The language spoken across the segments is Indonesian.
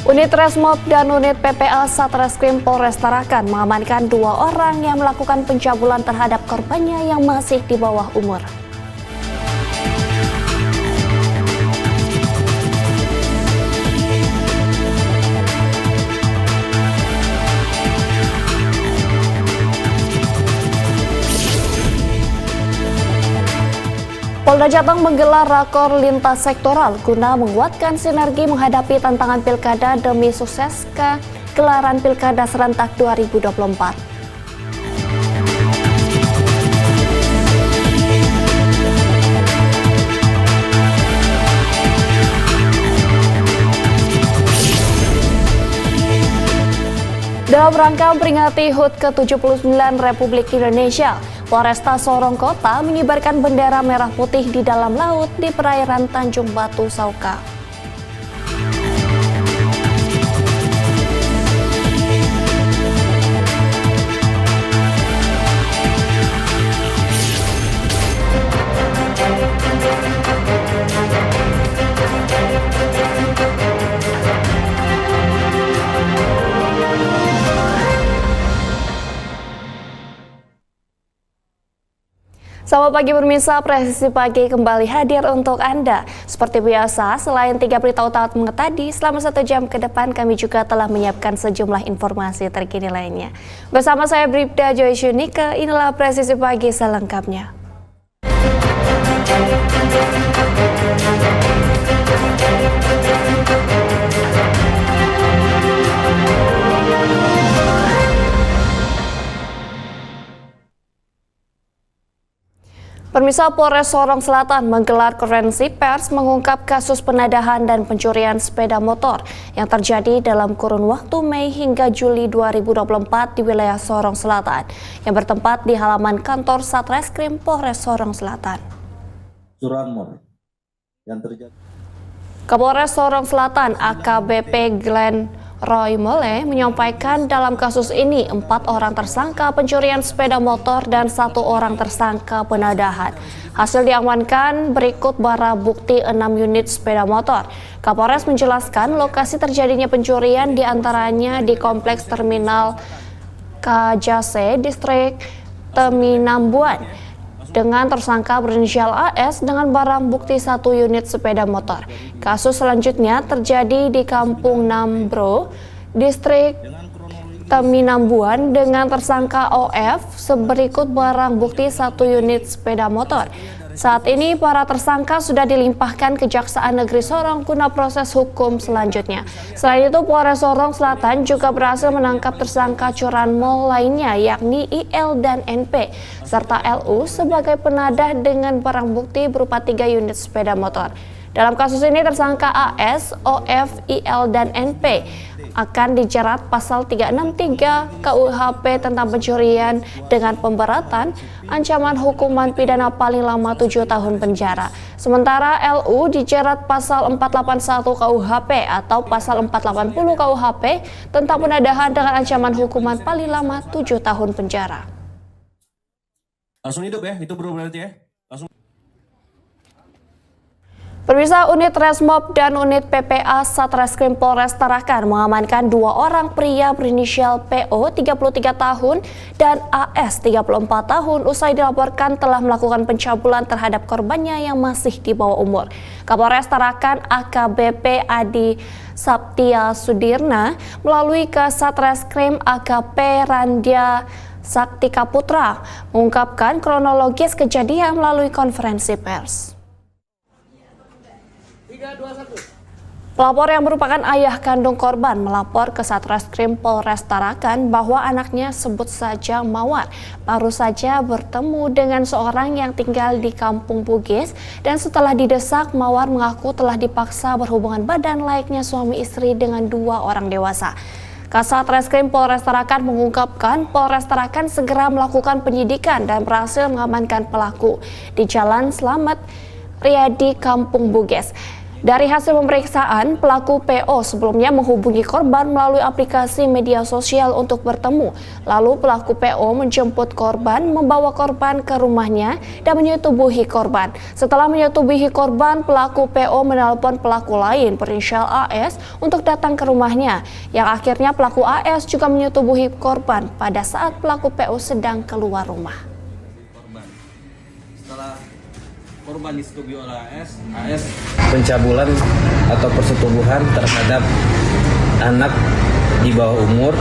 Unit Resmob dan unit PPA Satreskrim Polres Tarakan mengamankan 2 orang yang melakukan pencabulan terhadap korbannya yang masih di bawah umur. Polda Jateng menggelar rakor lintas sektoral guna menguatkan sinergi menghadapi tantangan pilkada demi sukses gelaran Pilkada Serentak 2024. Dalam rangka memperingati HUT ke-79 Republik Indonesia, Polresta Sorong Kota mengibarkan bendera merah putih di dalam laut di perairan Tanjung Batu Sauka. Selamat pagi pemirsa, Presisi Pagi kembali hadir untuk Anda. Seperti biasa, selain 3 berita utama tadi, selama 1 jam ke depan kami juga telah menyiapkan sejumlah informasi terkini lainnya. Bersama saya Bribda Joy Syunika, inilah Presisi Pagi selengkapnya. Pemirsa, Polres Sorong Selatan menggelar konferensi pers mengungkap kasus penadahan dan pencurian sepeda motor yang terjadi dalam kurun waktu Mei hingga Juli 2024 di wilayah Sorong Selatan yang bertempat di halaman kantor Satreskrim Polres Sorong Selatan. Curanmor yang terjadi. Kapolres Sorong Selatan AKBP Glenn Roy Mole menyampaikan dalam kasus ini 4 orang tersangka pencurian sepeda motor dan 1 orang tersangka penadahan. Hasil diamankan berikut barang bukti 6 unit sepeda motor. Kapolres menjelaskan lokasi terjadinya pencurian diantaranya di Kompleks Terminal KJC Distrik Teminambuan dengan tersangka berinisial AS dengan barang bukti 1 unit sepeda motor. Kasus selanjutnya terjadi di Kampung Nambro, Distrik Teminambuan dengan tersangka OF seberikut barang bukti 1 unit sepeda motor. Saat ini para tersangka sudah dilimpahkan Kejaksaan Negeri Sorong guna proses hukum selanjutnya. Selain itu, Polres Sorong Selatan juga berhasil menangkap tersangka curanmor lainnya yakni IL dan NP serta LU sebagai penadah dengan barang bukti berupa 3 unit sepeda motor. Dalam kasus ini tersangka AS, OF, IL, dan NP akan dijerat pasal 363 KUHP tentang pencurian dengan pemberatan ancaman hukuman pidana paling lama 7 tahun penjara. Sementara LU dijerat pasal 481 KUHP atau pasal 480 KUHP tentang penadahan dengan ancaman hukuman paling lama 7 tahun penjara. Langsung hidup ya, itu bro berarti ya? Langsung. Pemirsa, unit Resmob dan unit PPA Satreskrim Polres Tarakan mengamankan 2 orang pria berinisial PO 33 tahun dan AS 34 tahun usai dilaporkan telah melakukan pencabulan terhadap korbannya yang masih di bawah umur. Kapolres Tarakan AKBP Adi Saptia Sudirna melalui Kasatreskrim AKP Randia Saktika Putra mengungkapkan kronologis kejadian melalui konferensi pers. Pelapor yang merupakan ayah kandung korban melapor ke Satreskrim Polres Tarakan bahwa anaknya sebut saja Mawar baru saja bertemu dengan seorang yang tinggal di Kampung Bugis dan setelah didesak Mawar mengaku telah dipaksa berhubungan badan layaknya suami istri dengan 2 orang dewasa. Kasatreskrim Polres Tarakan mengungkapkan Polres Tarakan segera melakukan penyidikan dan berhasil mengamankan pelaku di Jalan Slamet Riyadi Kampung Bugis. Dari hasil pemeriksaan, pelaku PO sebelumnya menghubungi korban melalui aplikasi media sosial untuk bertemu. Lalu pelaku PO menjemput korban, membawa korban ke rumahnya dan menyetubuhi korban. Setelah menyetubuhi korban, pelaku PO menelpon pelaku lain berinisial AS untuk datang ke rumahnya. Yang akhirnya pelaku AS juga menyetubuhi korban pada saat pelaku PO sedang keluar rumah. Setelah korban disetujui oleh AS pencabulan atau persetubuhan terhadap anak di bawah umur,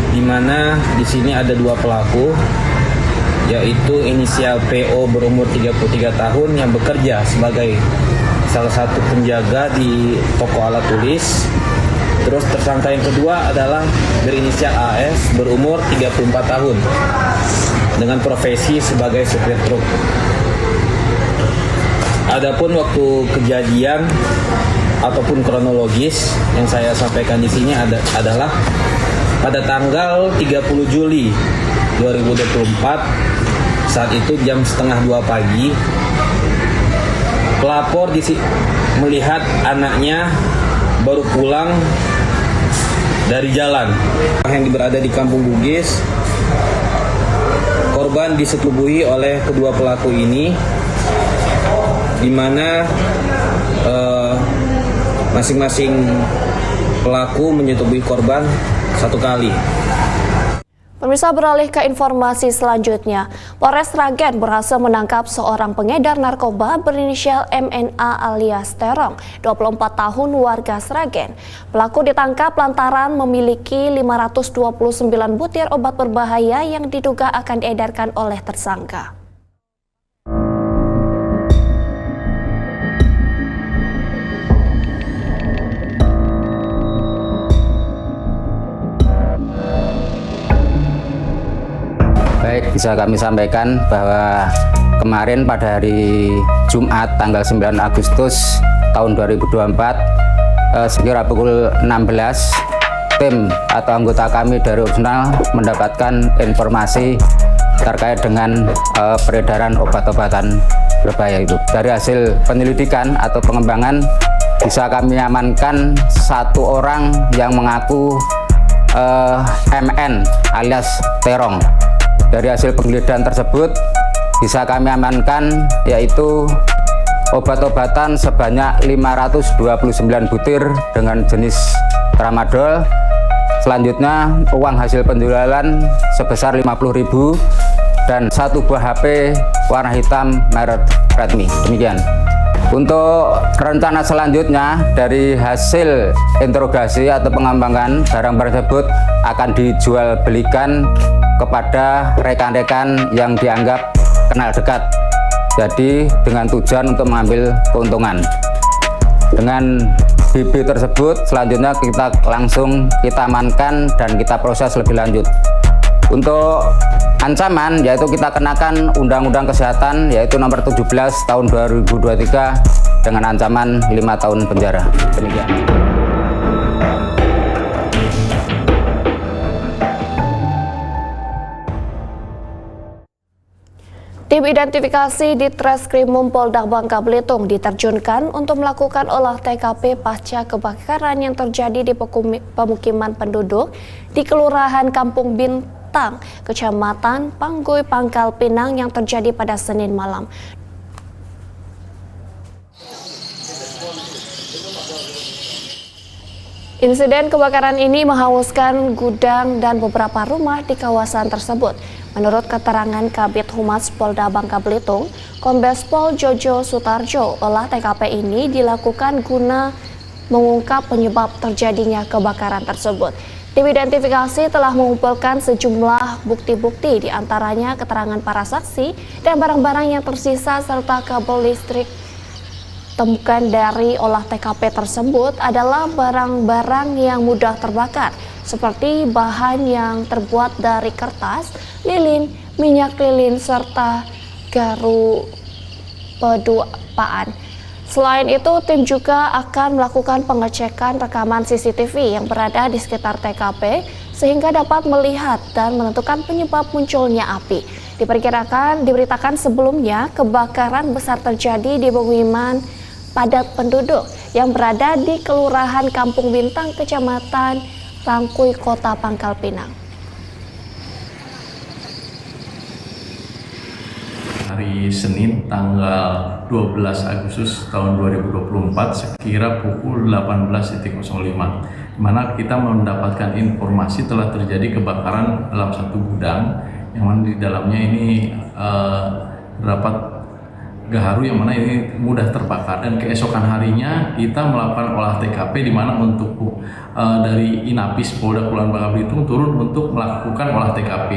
di mana di sini ada dua pelaku, yaitu inisial PO berumur 33 tahun yang bekerja sebagai salah satu penjaga di toko alat tulis. Terus tersangka yang kedua adalah berinisial AS berumur 34 tahun dengan profesi sebagai supir truk. Adapun waktu kejadian ataupun kronologis yang saya sampaikan di sini adalah pada tanggal 30 Juli 2024, saat itu jam setengah 2 pagi, pelapor melihat anaknya baru pulang dari jalan yang berada di Kampung Bugis. Korban disetubuhi oleh kedua pelaku ini, di mana masing-masing pelaku menyetubuhi korban satu kali. Pemirsa, beralih ke informasi selanjutnya. Polres Sragen berhasil menangkap seorang pengedar narkoba berinisial MNA alias Terong, 24 tahun warga Sragen. Pelaku ditangkap lantaran memiliki 529 butir obat berbahaya yang diduga akan diedarkan oleh tersangka. Baik, bisa kami sampaikan bahwa kemarin pada hari Jumat tanggal 9 Agustus tahun 2024 sekira pukul 16, tim atau anggota kami dari Opsional mendapatkan informasi terkait dengan peredaran obat-obatan berbahaya itu. Dari hasil penyelidikan atau pengembangan bisa kami amankan satu orang yang mengaku MN alias Terong. Dari hasil penggeledahan tersebut bisa kami amankan yaitu obat-obatan sebanyak 529 butir dengan jenis tramadol. Selanjutnya uang hasil penjualan sebesar 50.000 dan satu buah HP warna hitam merek Redmi. Demikian. Untuk rencana selanjutnya, dari hasil interogasi atau pengembangan, barang tersebut akan dijual belikan kepada rekan-rekan yang dianggap kenal dekat. Jadi dengan tujuan untuk mengambil keuntungan. Dengan BB tersebut selanjutnya kita amankan dan kita proses lebih lanjut. Untuk ancaman yaitu kita kenakan Undang-Undang Kesehatan yaitu nomor 17 tahun 2023 dengan ancaman 5 tahun penjara. Demikian. Tim identifikasi di Treskrimum Polda Bangka Belitung diterjunkan untuk melakukan olah TKP pasca kebakaran yang terjadi di pemukiman penduduk di Kelurahan Kampung Bintang, Kecamatan Panggoy, Pangkal Pinang yang terjadi pada Senin malam. Insiden kebakaran ini menghanguskan gudang dan beberapa rumah di kawasan tersebut. Menurut keterangan Kabid Humas Polda Bangka Belitung, Kombes Pol Jojo Sutarjo, olah TKP ini dilakukan guna mengungkap penyebab terjadinya kebakaran tersebut. Tim identifikasi telah mengumpulkan sejumlah bukti-bukti, diantaranya keterangan para saksi dan barang-barang yang tersisa serta kabel listrik. Temukan dari olah TKP tersebut adalah barang-barang yang mudah terbakar, seperti bahan yang terbuat dari kertas, lilin, minyak lilin, serta garu pedupaan. Selain itu, tim juga akan melakukan pengecekan rekaman CCTV yang berada di sekitar TKP sehingga dapat melihat dan menentukan penyebab munculnya api. Diberitakan sebelumnya kebakaran besar terjadi di pemukiman padat penduduk yang berada di Kelurahan Kampung Bintang, Kecamatan Rangkuy, Kota Pangkal Pinang. Hari Senin tanggal 12 Agustus tahun 2024 sekira pukul 18.05, di mana kita mendapatkan informasi telah terjadi kebakaran dalam satu gudang yang mana di dalamnya ini terdapat gaharu yang mana ini mudah terbakar, dan keesokan harinya kita melakukan olah TKP di mana untuk dari Inapis Polda Kepulauan Bangka Belitung turun untuk melakukan olah TKP,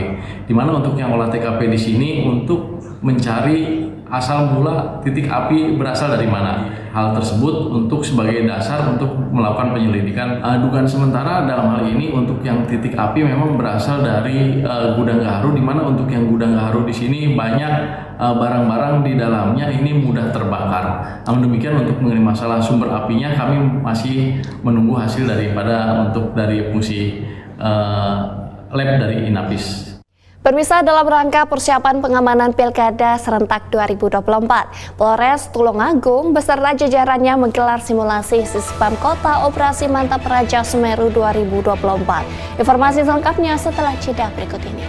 di mana untuk yang olah TKP di sini untuk mencari asal mula titik api berasal dari mana. Hal tersebut untuk sebagai dasar untuk melakukan penyelidikan. Dugaan sementara dalam hal ini untuk yang titik api memang berasal dari gudang gaharu, di mana untuk yang gudang gaharu di sini banyak barang-barang di dalamnya ini mudah terbakar. Namun demikian untuk mengenai masalah sumber apinya kami masih menunggu hasil daripada untuk dari fungsi lab dari Inapis. Pemirsa, dalam rangka persiapan pengamanan Pilkada serentak 2024, Polres Tulungagung beserta jajarannya menggelar simulasi Sisbam Kota Operasi Mantap Raja Semeru 2024. Informasi selengkapnya setelah jeda berikut ini.